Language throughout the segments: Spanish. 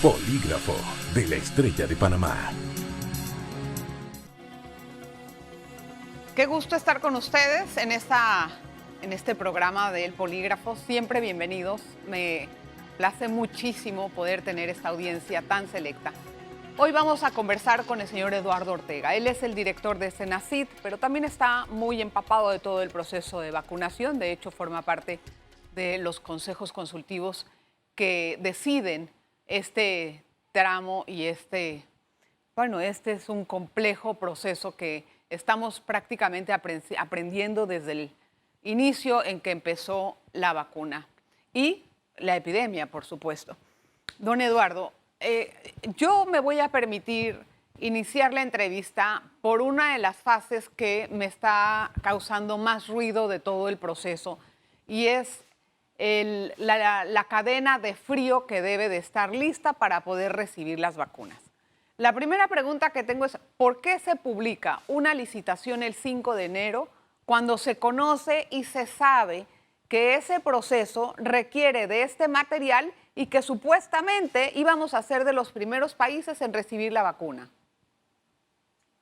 Polígrafo de la Estrella de Panamá. Qué gusto estar con ustedes en este programa del Polígrafo. Siempre bienvenidos. Me place muchísimo poder tener esta audiencia tan selecta. Hoy vamos a conversar con el señor Eduardo Ortega. Él es el director de Senacid, pero también está muy empapado de todo el proceso de vacunación. De hecho, forma parte de los consejos consultivos que deciden este tramo y este es un complejo proceso que estamos prácticamente aprendiendo desde el inicio en que empezó la vacuna y la epidemia, por supuesto. Don Eduardo, yo me voy a permitir iniciar la entrevista por una de las fases que me está causando más ruido de todo el proceso y es la cadena de frío que debe de estar lista para poder recibir las vacunas. La primera pregunta que tengo es, ¿por qué se publica una licitación el 5 de enero cuando se conoce y se sabe que ese proceso requiere de este material y que supuestamente íbamos a ser de los primeros países en recibir la vacuna?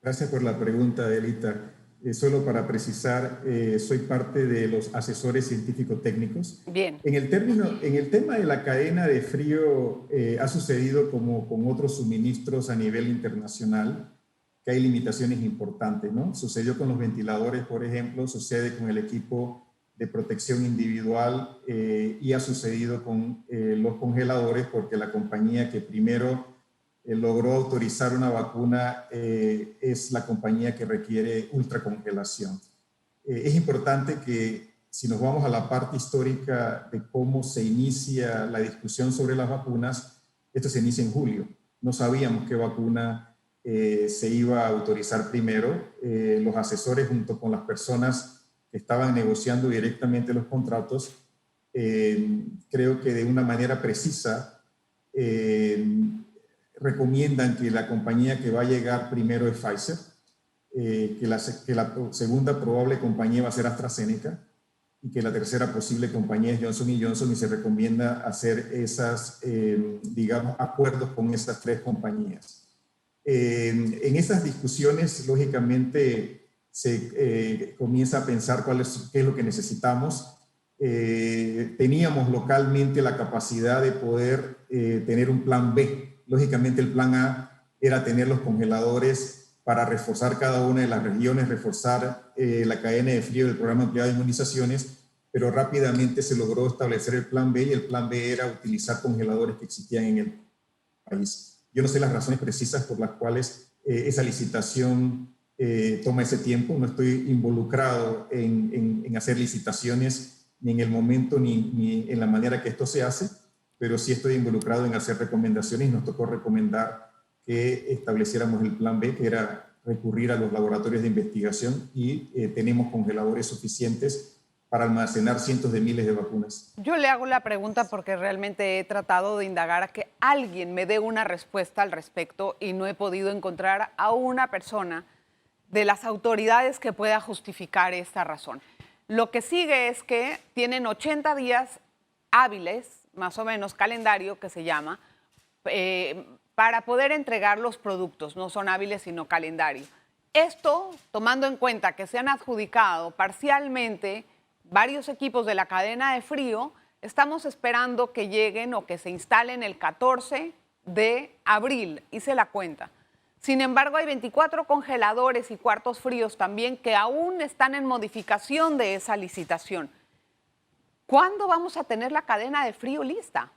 Gracias por la pregunta, Adelita. Solo para precisar, soy parte de los asesores científico-técnicos. Bien. En el tema de la cadena de frío, ha sucedido como con otros suministros a nivel internacional, que hay limitaciones importantes, ¿no? Sucedió con los ventiladores, por ejemplo, sucede con el equipo de protección individual y ha sucedido con los congeladores, porque la compañía que primero logró autorizar una vacuna es la compañía que requiere ultracongelación. Es importante que, si nos vamos a la parte histórica de cómo se inicia la discusión sobre las vacunas, esto se inicia en julio. No sabíamos qué vacuna se iba a autorizar primero. Los asesores, junto con las personas que estaban negociando directamente los contratos, creo que de una manera precisa recomiendan que la compañía que va a llegar primero es Pfizer, que la segunda probable compañía va a ser AstraZeneca y que la tercera posible compañía es Johnson & Johnson, y se recomienda hacer esas, digamos, acuerdos con esas tres compañías. En esas discusiones, lógicamente, se comienza a pensar qué es lo que necesitamos. Teníamos localmente la capacidad de poder tener un plan B. Lógicamente, el plan A era tener los congeladores para reforzar cada una de las regiones, reforzar la cadena de frío del programa ampliado de inmunizaciones, pero rápidamente se logró establecer el plan B, y el plan B era utilizar congeladores que existían en el país. Yo no sé las razones precisas por las cuales esa licitación toma ese tiempo. No estoy involucrado en hacer licitaciones ni en el momento ni en la manera que esto se hace, pero sí estoy involucrado en hacer recomendaciones, y nos tocó recomendar que estableciéramos el plan B, que era recurrir a los laboratorios de investigación, y tenemos congeladores suficientes para almacenar cientos de miles de vacunas. Yo le hago la pregunta porque realmente he tratado de indagar a que alguien me dé una respuesta al respecto y no he podido encontrar a una persona de las autoridades que pueda justificar esta razón. Lo que sigue es que tienen 80 días hábiles, más o menos calendario que se llama, para poder entregar los productos. No son hábiles, sino calendario. Esto, tomando en cuenta que se han adjudicado parcialmente varios equipos de la cadena de frío, estamos esperando que lleguen o que se instalen el 14 de abril, hice la cuenta. Sin embargo, hay 24 congeladores y cuartos fríos también que aún están en modificación de esa licitación. ¿Cuándo vamos a tener la cadena de frío lista?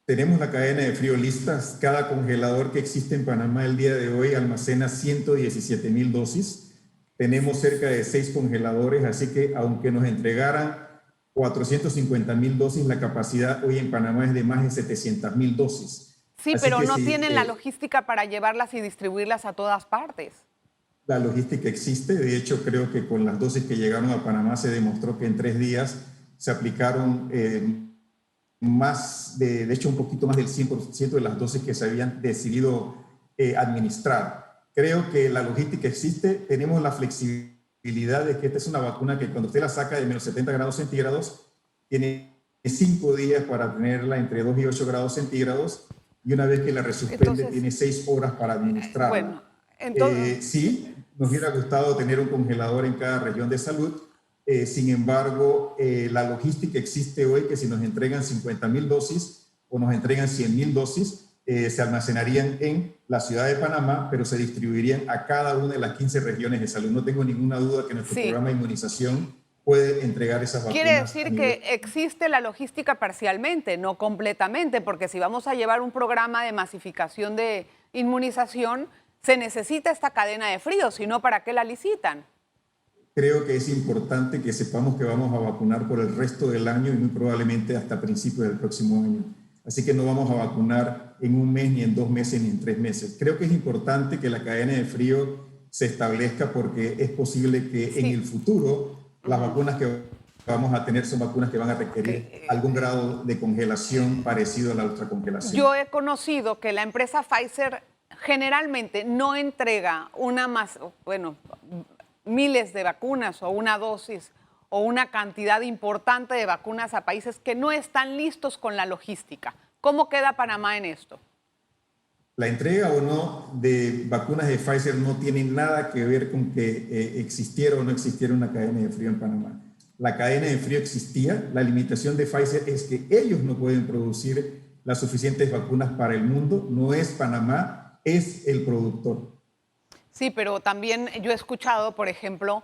Tenemos la cadena de frío lista. Cada congelador que existe en Panamá el día de hoy almacena 117,000 dosis. Tenemos cerca de 6 congeladores, así que aunque nos entregaran 450,000 dosis, la capacidad hoy en Panamá es de más de 700,000 dosis. Sí, así pero que no si, tienen la logística para llevarlas y distribuirlas a todas partes. La logística existe. De hecho, creo que con las dosis que llegaron a Panamá se demostró que en 3 días se aplicaron de hecho, un poquito más del 100% de las dosis que se habían decidido administrar. Creo que la logística existe. Tenemos la flexibilidad de que esta es una vacuna que, cuando usted la saca de menos 70 grados centígrados, tiene 5 días para tenerla entre 2 y 8 grados centígrados, y una vez que la resuspende Entonces, tiene 6 horas para administrarla. Bueno, entonces... Sí, nos hubiera gustado tener un congelador en cada región de salud. Sin embargo, la logística existe hoy, que si nos entregan 50,000 dosis o nos entregan 100,000 dosis, se almacenarían en la ciudad de Panamá, pero se distribuirían a cada una de las 15 regiones de salud. No tengo ninguna duda que nuestro programa de inmunización puede entregar esas vacunas. Quiere decir que existe la logística parcialmente, no completamente, porque si vamos a llevar un programa de masificación de inmunización, se necesita esta cadena de frío, si no, ¿para qué la licitan? Creo que es importante que sepamos que vamos a vacunar por el resto del año y muy probablemente hasta principios del próximo año. Así que no vamos a vacunar en un mes, ni en 2 meses, ni en 3 meses. Creo que es importante que la cadena de frío se establezca porque es posible que en el futuro las vacunas que vamos a tener son vacunas que van a requerir algún grado de congelación parecido a la ultracongelación. Yo he conocido que la empresa Pfizer generalmente no entrega miles de vacunas o una dosis o una cantidad importante de vacunas a países que no están listos con la logística. ¿Cómo queda Panamá en esto? La entrega o no de vacunas de Pfizer no tiene nada que ver con que existiera o no existiera una cadena de frío en Panamá. La cadena de frío existía. La limitación de Pfizer es que ellos no pueden producir las suficientes vacunas para el mundo. No es Panamá, es el productor. Sí, pero también yo he escuchado, por ejemplo,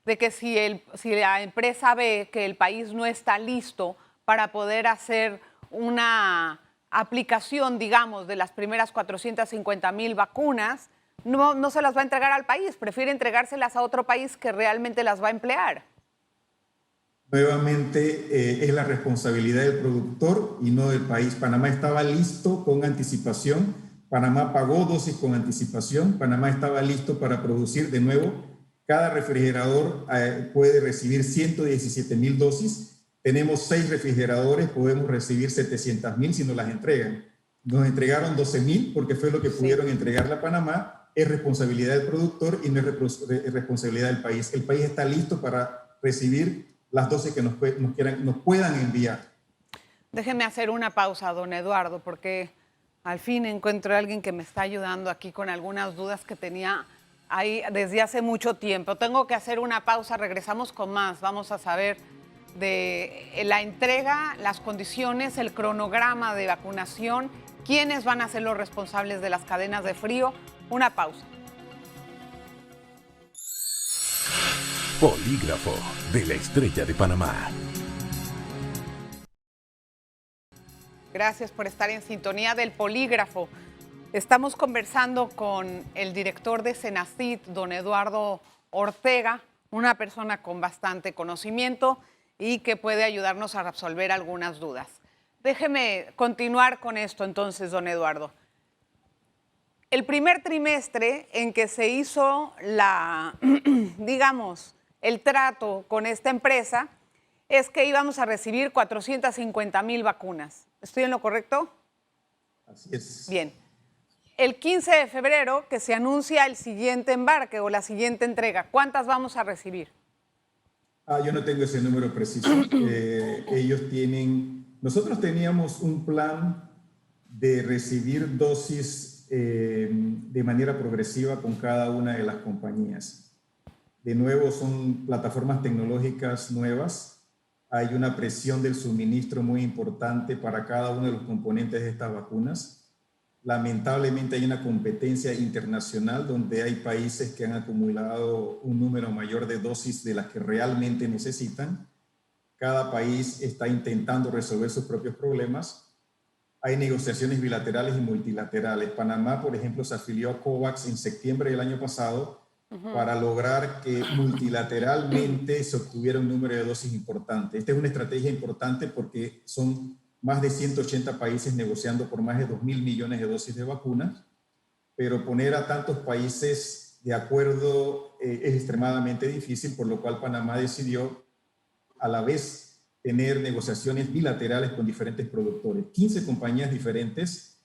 de que si la empresa ve que el país no está listo para poder hacer una aplicación, digamos, de las primeras 450,000 vacunas, no se las va a entregar al país, prefiere entregárselas a otro país que realmente las va a emplear. Nuevamente, es la responsabilidad del productor y no del país. Panamá estaba listo con anticipación, Panamá pagó dosis con anticipación, Panamá estaba listo para producir de nuevo. Cada refrigerador puede recibir 117,000 dosis. Tenemos 6 refrigeradores, podemos recibir 700,000 si nos las entregan. Nos entregaron 12,000 porque fue lo que pudieron entregarle a Panamá. Es responsabilidad del productor y no es responsabilidad del país. El país está listo para recibir las dosis que nos puedan enviar. Déjeme hacer una pausa, don Eduardo, porque al fin encuentro a alguien que me está ayudando aquí con algunas dudas que tenía ahí desde hace mucho tiempo. Tengo que hacer una pausa, regresamos con más. Vamos a saber de la entrega, las condiciones, el cronograma de vacunación, quiénes van a ser los responsables de las cadenas de frío. Una pausa. Polígrafo de la Estrella de Panamá. Gracias por estar en sintonía del Polígrafo. Estamos conversando con el director de Senacid, don Eduardo Ortega, una persona con bastante conocimiento y que puede ayudarnos a resolver algunas dudas. Déjeme continuar con esto entonces, don Eduardo. El primer trimestre en que se hizo digamos, el trato con esta empresa es que íbamos a recibir 450,000 vacunas. ¿Estoy en lo correcto? Así es. Bien. El 15 de febrero, que se anuncia el siguiente embarque o la siguiente entrega, ¿cuántas vamos a recibir? Yo no tengo ese número preciso. Nosotros teníamos un plan de recibir dosis de manera progresiva con cada una de las compañías. De nuevo, son plataformas tecnológicas nuevas. Hay una presión del suministro muy importante para cada uno de los componentes de estas vacunas. Lamentablemente hay una competencia internacional donde hay países que han acumulado un número mayor de dosis de las que realmente necesitan. Cada país está intentando resolver sus propios problemas. Hay negociaciones bilaterales y multilaterales. Panamá, por ejemplo, se afilió a COVAX en septiembre del año pasado para lograr que multilateralmente se obtuviera un número de dosis importante. Esta es una estrategia importante porque son más de 180 países negociando por más de 2,000 millones de dosis de vacunas, pero poner a tantos países de acuerdo es extremadamente difícil, por lo cual Panamá decidió a la vez tener negociaciones bilaterales con diferentes productores. 15 compañías diferentes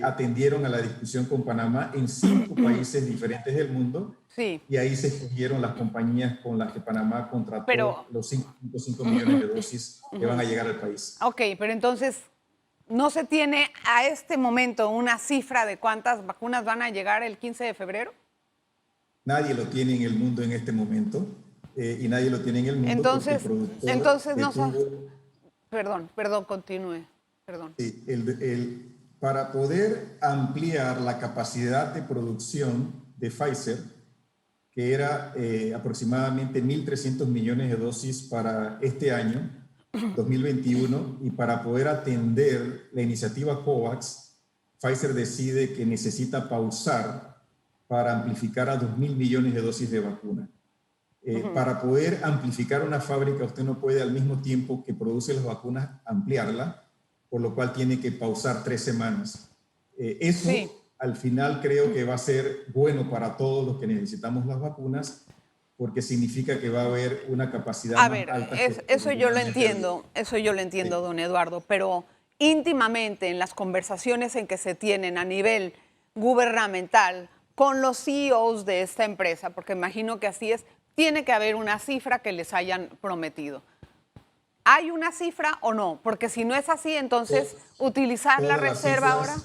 atendieron a la discusión con Panamá en 5 países diferentes del mundo. Sí. Y ahí se escogieron las compañías con las que Panamá contrató los 5.5 millones de dosis que van a llegar al país. Ok, pero entonces no se tiene a este momento una cifra de cuántas vacunas van a llegar el 15 de febrero. Nadie lo tiene en el mundo en este momento y nadie lo tiene en el mundo. Entonces no sabes. Perdón, continúe. Perdón. Sí, para poder ampliar la capacidad de producción de Pfizer, que era aproximadamente 1.300 millones de dosis para este año, 2021, y para poder atender la iniciativa COVAX, Pfizer decide que necesita pausar para amplificar a 2.000 millones de dosis de vacuna. Para poder amplificar una fábrica, usted no puede al mismo tiempo que produce las vacunas ampliarla, por lo cual tiene que pausar 3 semanas. Eso al final creo que va a ser bueno para todos los que necesitamos las vacunas, porque significa que va a haber una capacidad más alta. Eso yo lo entiendo, don Eduardo, pero íntimamente en las conversaciones en que se tienen a nivel gubernamental con los CEOs de esta empresa, porque imagino que así es, tiene que haber una cifra que les hayan prometido. ¿Hay una cifra o no? Porque si no es así, entonces utilizar la reserva ahora.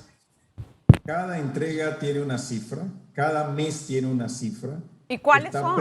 Cada entrega tiene una cifra, cada mes tiene una cifra. ¿Y cuáles son?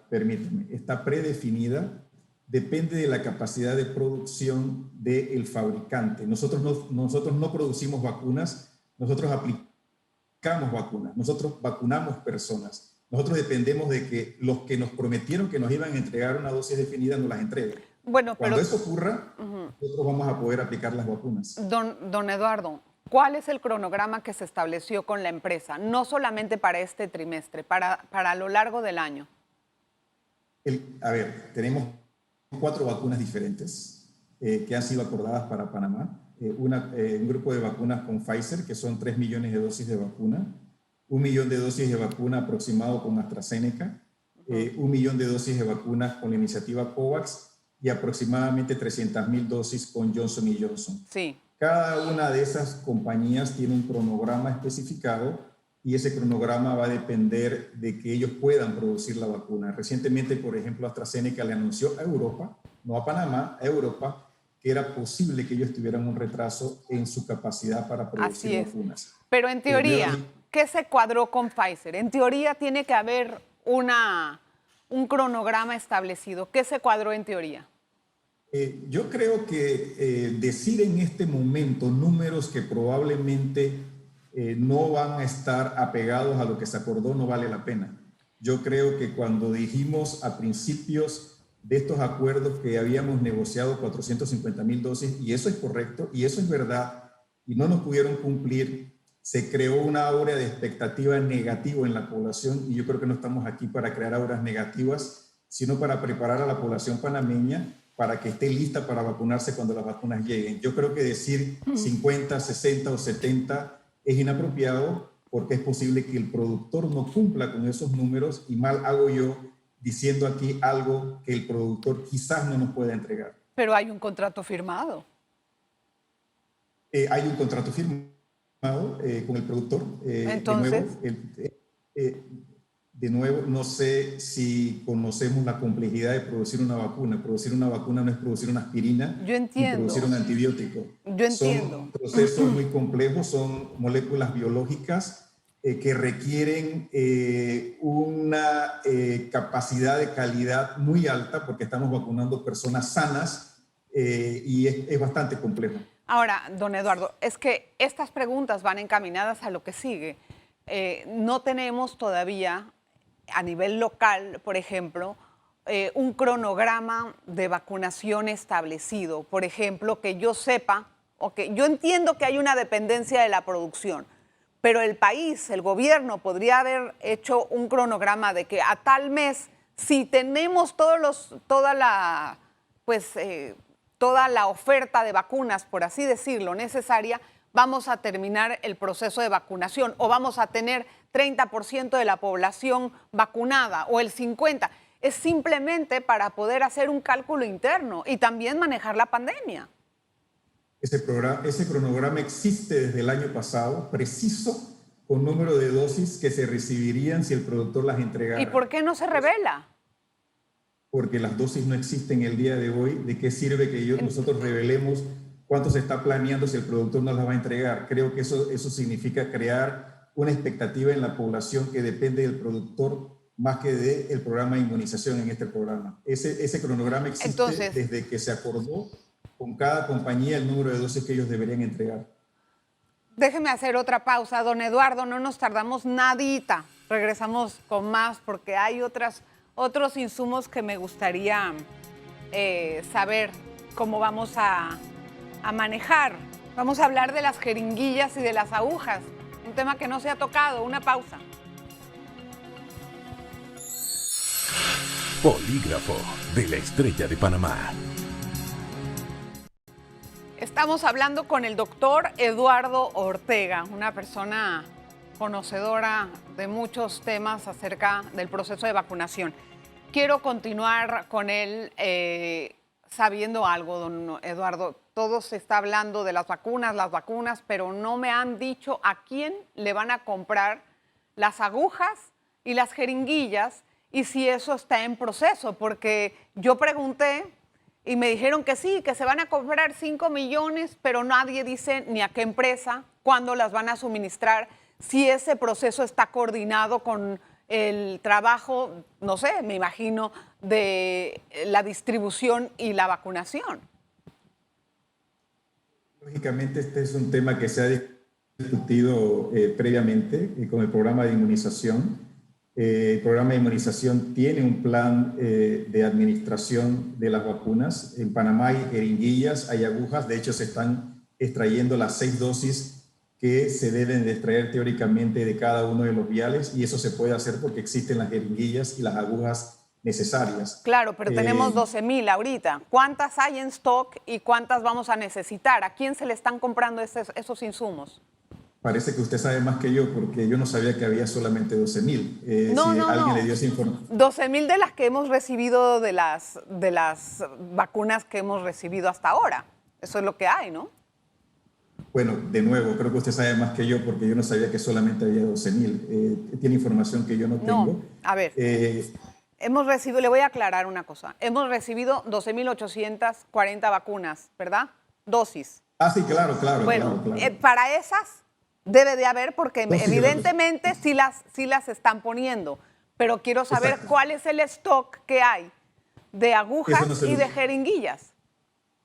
Permíteme, está predefinida, depende de la capacidad de producción del fabricante. Nosotros no producimos vacunas, nosotros aplicamos vacunas, nosotros vacunamos personas. Nosotros dependemos de que los que nos prometieron que nos iban a entregar una dosis definida nos las entreguen. Bueno, cuando eso ocurra, nosotros vamos a poder aplicar las vacunas. Don Eduardo, ¿cuál es el cronograma que se estableció con la empresa? No solamente para este trimestre, para lo largo del año. Tenemos 4 vacunas diferentes que han sido acordadas para Panamá. Un grupo de vacunas con Pfizer, que son 3 millones de dosis de vacuna. 1 millón de dosis de vacuna aproximado con AstraZeneca. 1 millón de dosis de vacunas con la iniciativa COVAX y aproximadamente 300.000 dosis con Johnson & Johnson. Sí. Cada una de esas compañías tiene un cronograma especificado y ese cronograma va a depender de que ellos puedan producir la vacuna. Recientemente, por ejemplo, AstraZeneca le anunció a Europa, no a Panamá, a Europa, que era posible que ellos tuvieran un retraso en su capacidad para producir vacunas. Pero en teoría, ¿qué se cuadró con Pfizer? En teoría tiene que haber un cronograma establecido. ¿Qué se cuadró en teoría? Yo creo que decir en este momento números que probablemente no van a estar apegados a lo que se acordó no vale la pena. Yo creo que cuando dijimos a principios de estos acuerdos que habíamos negociado 450.000 dosis, y eso es correcto, y eso es verdad, y no nos pudieron cumplir, se creó una aura de expectativa negativa en la población, y yo creo que no estamos aquí para crear auras negativas, sino para preparar a la población panameña para que esté lista para vacunarse cuando las vacunas lleguen. Yo creo que decir 50, 60 o 70 es inapropiado porque es posible que el productor no cumpla con esos números y mal hago yo diciendo aquí algo que el productor quizás no nos pueda entregar. Pero hay un contrato firmado. Hay un contrato firmado con el productor. Entonces... De nuevo, no sé si conocemos la complejidad de producir una vacuna. Producir una vacuna no es producir una aspirina. Yo entiendo. Ni producir un antibiótico. Yo entiendo. Son procesos muy complejos, son moléculas biológicas que requieren una capacidad de calidad muy alta porque estamos vacunando personas sanas y es bastante complejo. Ahora, don Eduardo, es que estas preguntas van encaminadas a lo que sigue. No tenemos todavía a nivel local, por ejemplo, un cronograma de vacunación establecido. Por ejemplo, que yo sepa, yo entiendo que hay una dependencia de la producción, pero el país, el gobierno, podría haber hecho un cronograma de que a tal mes, si tenemos toda la oferta de vacunas, por así decirlo, necesaria, vamos a terminar el proceso de vacunación o vamos a tener 30% de la población vacunada o el 50%. Es simplemente para poder hacer un cálculo interno y también manejar la pandemia. Ese cronograma existe desde el año pasado, preciso, con número de dosis que se recibirían si el productor las entregara. ¿Y por qué no se revela? Porque las dosis no existen el día de hoy. ¿De qué sirve que nosotros revelemos cuánto se está planeando si el productor no las va a entregar? Creo que eso significa crear una expectativa en la población que depende del productor más que del programa de inmunización en este programa. Ese cronograma existe desde que se acordó con cada compañía el número de dosis que ellos deberían entregar. Déjeme hacer otra pausa. Don Eduardo, no nos tardamos nadita. Regresamos con más porque hay otros insumos que me gustaría saber cómo vamos a manejar. Vamos a hablar de las jeringuillas y de las agujas, un tema que no se ha tocado. Una pausa. Polígrafo de la Estrella de Panamá. Estamos hablando con el doctor Eduardo Ortega, una persona conocedora de muchos temas acerca del proceso de vacunación. Quiero continuar con él sabiendo algo, don Eduardo. Todo se está hablando de las vacunas, pero no me han dicho a quién le van a comprar las agujas y las jeringuillas y si eso está en proceso, porque yo pregunté y me dijeron que sí, que se van a comprar 5 millones, pero nadie dice ni a qué empresa, cuándo las van a suministrar, si ese proceso está coordinado con el trabajo, no sé, me imagino, de la distribución y la vacunación. Lógicamente este es un tema que se ha discutido previamente con el programa de inmunización. El programa de inmunización tiene un plan de administración de las vacunas. En Panamá hay jeringuillas, hay agujas. De hecho, se están extrayendo las 6 dosis que se deben de extraer teóricamente de cada uno de los viales, y eso se puede hacer porque existen las jeringuillas y las agujas necesarias. Claro, pero tenemos 12,000 ahorita. ¿Cuántas hay en stock y cuántas vamos a necesitar? ¿A quién se le están comprando esos insumos? Parece que usted sabe más que yo, porque yo no sabía que había solamente 12,000. Alguien le dio esa información. 12,000 de las que hemos recibido de las vacunas que hemos recibido hasta ahora. Eso es lo que hay, ¿no? Bueno, de nuevo, creo que usted sabe más que yo, porque yo no sabía que solamente había 12,000. Tiene información que yo no tengo. No, a ver. Hemos recibido, le voy a aclarar una cosa. Hemos recibido 12,840 vacunas, ¿verdad? Dosis. Ah, sí, claro. Bueno, claro. Para esas debe de haber, porque evidentemente sí las están poniendo. Pero quiero saber cuál es el stock que hay de agujas y de jeringuillas.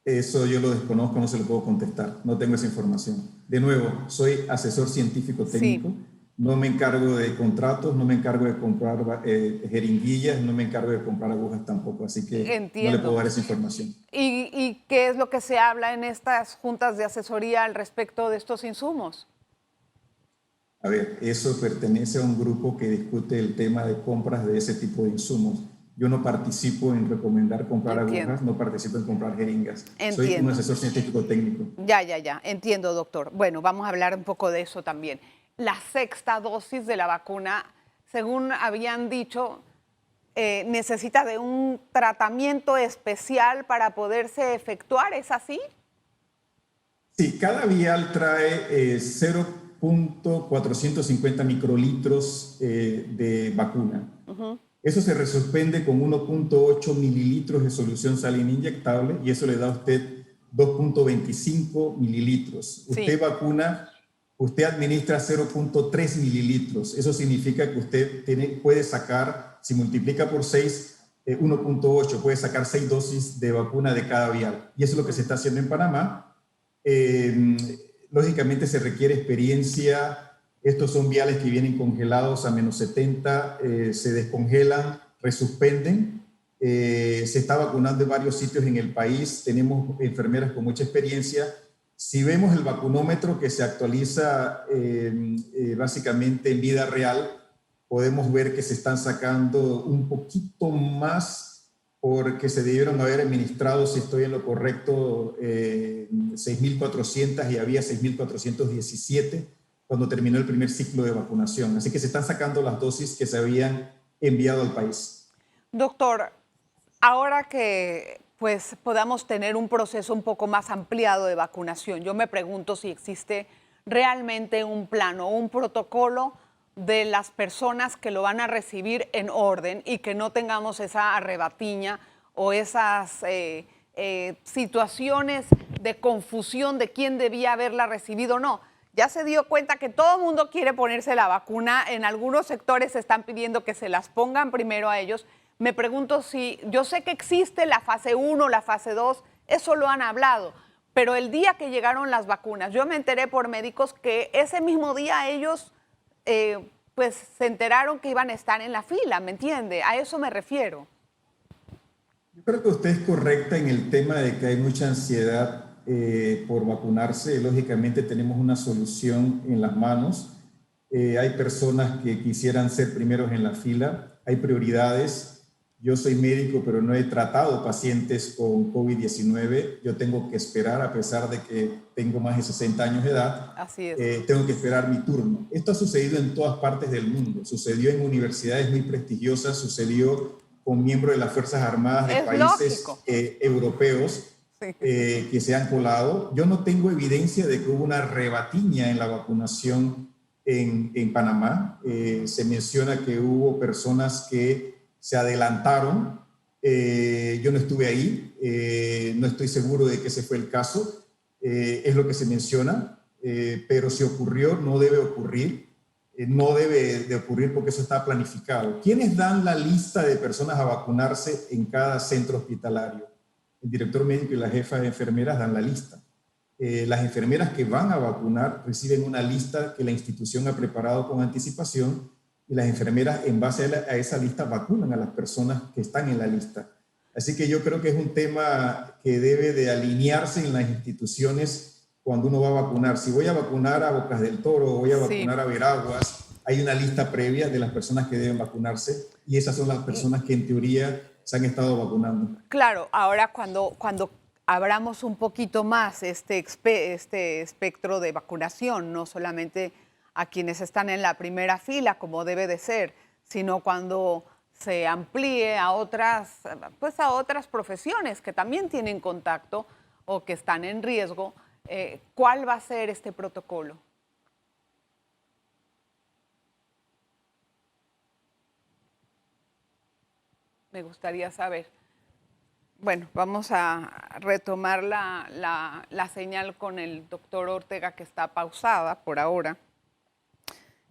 Eso yo lo desconozco, no se lo puedo contestar. No tengo esa información. De nuevo, soy asesor científico técnico. Sí. No me encargo de contratos, no me encargo de comprar jeringuillas, no me encargo de comprar agujas tampoco. Así que Entiendo. No le puedo dar esa información. ¿Y qué es lo que se habla en estas juntas de asesoría al respecto de estos insumos? A ver, eso pertenece a un grupo que discute el tema de compras de ese tipo de insumos. Yo no participo en recomendar comprar agujas, no participo en comprar jeringas. Entiendo. Soy un asesor científico técnico. Ya. Entiendo, doctor. Bueno, vamos a hablar un poco de eso también. La 6ª dosis de la vacuna, según habían dicho, necesita de un tratamiento especial para poderse efectuar. ¿Es así? Sí, cada vial trae 0.450 microlitros de vacuna. Eso se resuspende con 1.8 mililitros de solución salina inyectable y eso le da a usted 2.25 mililitros. Sí. Usted administra 0.3 mililitros. Eso significa que usted puede sacar, si multiplica por 6, 1.8, puede sacar 6 dosis de vacuna de cada vial. Y eso es lo que se está haciendo en Panamá. Lógicamente se requiere experiencia. Estos son viales que vienen congelados a menos 70, se descongelan, resuspenden. Se está vacunando en varios sitios en el país. Tenemos enfermeras con mucha experiencia. Si vemos el vacunómetro que se actualiza básicamente en vida real, podemos ver que se están sacando un poquito más porque se debieron haber administrado, si estoy en lo correcto, 6.400 y había 6.417 cuando terminó el primer ciclo de vacunación. Así que se están sacando las dosis que se habían enviado al país. Doctor, ahora que pues podamos tener un proceso un poco más ampliado de vacunación. Yo me pregunto si existe realmente un plan o un protocolo de las personas que lo van a recibir en orden y que no tengamos esa arrebatiña o esas situaciones de confusión de quién debía haberla recibido o no. Ya se dio cuenta que todo el mundo quiere ponerse la vacuna. En algunos sectores están pidiendo que se las pongan primero a ellos. Me pregunto si, yo sé que existe la fase 1, la fase 2, eso lo han hablado, pero el día que llegaron las vacunas, yo me enteré por médicos que ese mismo día ellos pues se enteraron que iban a estar en la fila, ¿me entiende? A eso me refiero. Yo creo que usted es correcta en el tema de que hay mucha ansiedad por vacunarse. Lógicamente tenemos una solución en las manos. Hay personas que quisieran ser primeros en la fila. Hay prioridades. Yo soy médico, pero no he tratado pacientes con COVID-19. Yo tengo que esperar, a pesar de que tengo más de 60 años de edad. Así es. Tengo que esperar mi turno. Esto ha sucedido en todas partes del mundo. Sucedió en universidades muy prestigiosas, sucedió con miembros de las Fuerzas Armadas de países europeos que se han colado. Yo no tengo evidencia de que hubo una rebatiña en la vacunación en Panamá. Se menciona que hubo personas que se adelantaron. Yo no estuve ahí, no estoy seguro de que ese fue el caso. Es lo que se menciona, pero si ocurrió, no debe ocurrir. No debe de ocurrir porque eso está planificado. ¿Quiénes dan la lista de personas a vacunarse en cada centro hospitalario? El director médico y la jefa de enfermeras dan la lista. Las enfermeras que van a vacunar reciben una lista que la institución ha preparado con anticipación y las enfermeras, en base a esa lista, vacunan a las personas que están en la lista. Así que yo creo que es un tema que debe de alinearse en las instituciones cuando uno va a vacunar. Si voy a vacunar a Bocas del Toro o voy a vacunar a Veraguas, hay una lista previa de las personas que deben vacunarse y esas son las personas que en teoría se han estado vacunando. Claro, ahora cuando abramos un poquito más este espectro de vacunación, no solamente a quienes están en la primera fila, como debe de ser, sino cuando se amplíe a otras profesiones que también tienen contacto o que están en riesgo, ¿cuál va a ser este protocolo? Me gustaría saber. Bueno, vamos a retomar la señal con el doctor Ortega, que está pausada por ahora.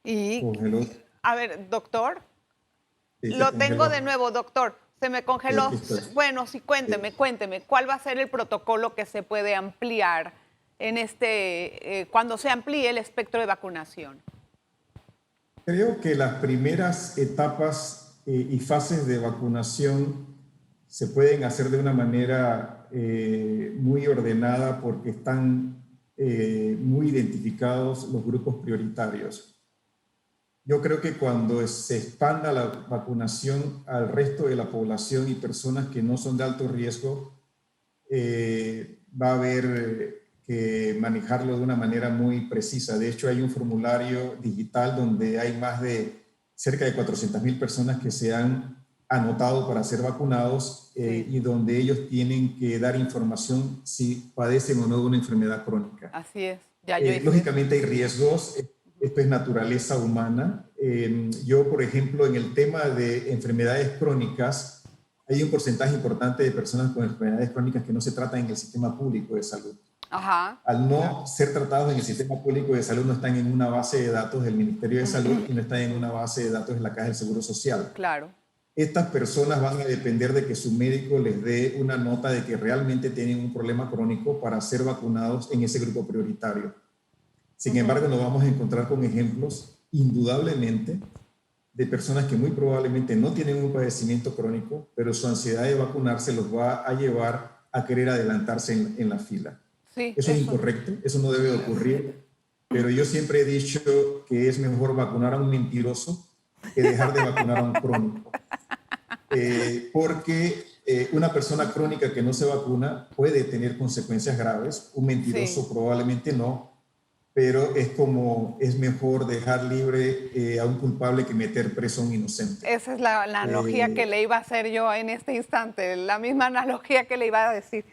Y, a ver, doctor, sí, lo tengo de nuevo, doctor. Se me congeló. Bueno, sí, cuénteme, ¿cuál va a ser el protocolo que se puede ampliar en cuando se amplíe el espectro de vacunación? Creo que las primeras etapas y fases de vacunación se pueden hacer de una manera muy ordenada porque están muy identificados los grupos prioritarios. Yo creo que cuando se expanda la vacunación al resto de la población y personas que no son de alto riesgo, va a haber que manejarlo de una manera muy precisa. De hecho, hay un formulario digital donde hay más de cerca de 400,000 personas que se han anotado para ser vacunados y donde ellos tienen que dar información si padecen o no de una enfermedad crónica. Así es. Lógicamente hay riesgos. Esto es naturaleza humana. Yo, por ejemplo, en el tema de enfermedades crónicas, hay un porcentaje importante de personas con enfermedades crónicas que no se tratan en el sistema público de salud. Ajá. Al no ser tratados en el sistema público de salud, no están en una base de datos del Ministerio de Salud y no están en una base de datos de la Caja del Seguro Social. Claro. Estas personas van a depender de que su médico les dé una nota de que realmente tienen un problema crónico para ser vacunados en ese grupo prioritario. Sin embargo, nos vamos a encontrar con ejemplos, indudablemente, de personas que muy probablemente no tienen un padecimiento crónico, pero su ansiedad de vacunarse los va a llevar a querer adelantarse en la fila. Sí, eso es incorrecto, eso no debe de ocurrir, pero yo siempre he dicho que es mejor vacunar a un mentiroso que dejar de vacunar a un crónico. Porque una persona crónica que no se vacuna puede tener consecuencias graves, un mentiroso probablemente no. pero es mejor dejar libre a un culpable que meter preso a un inocente. Esa es la analogía que le iba a hacer yo en este instante, la misma analogía que le iba a decir.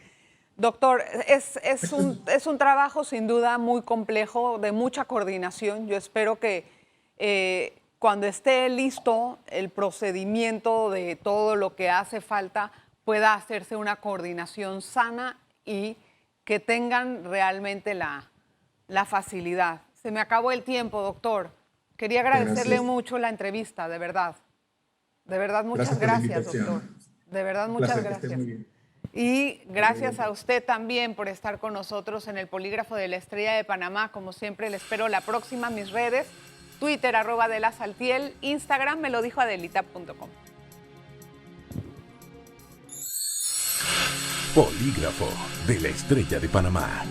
Doctor, es un trabajo sin duda muy complejo, de mucha coordinación. Yo espero que cuando esté listo el procedimiento de todo lo que hace falta, pueda hacerse una coordinación sana y que tengan realmente la facilidad. Se me acabó el tiempo, doctor. Quería agradecerle mucho la entrevista, de verdad. De verdad, muchas gracias, doctor. De verdad, muchas gracias. Y gracias a usted también por estar con nosotros en el Polígrafo de la Estrella de Panamá. Como siempre, le espero la próxima. Mis redes, Twitter, @delasaltiel, Instagram, melodijoadelita.com. Polígrafo de la Estrella de Panamá.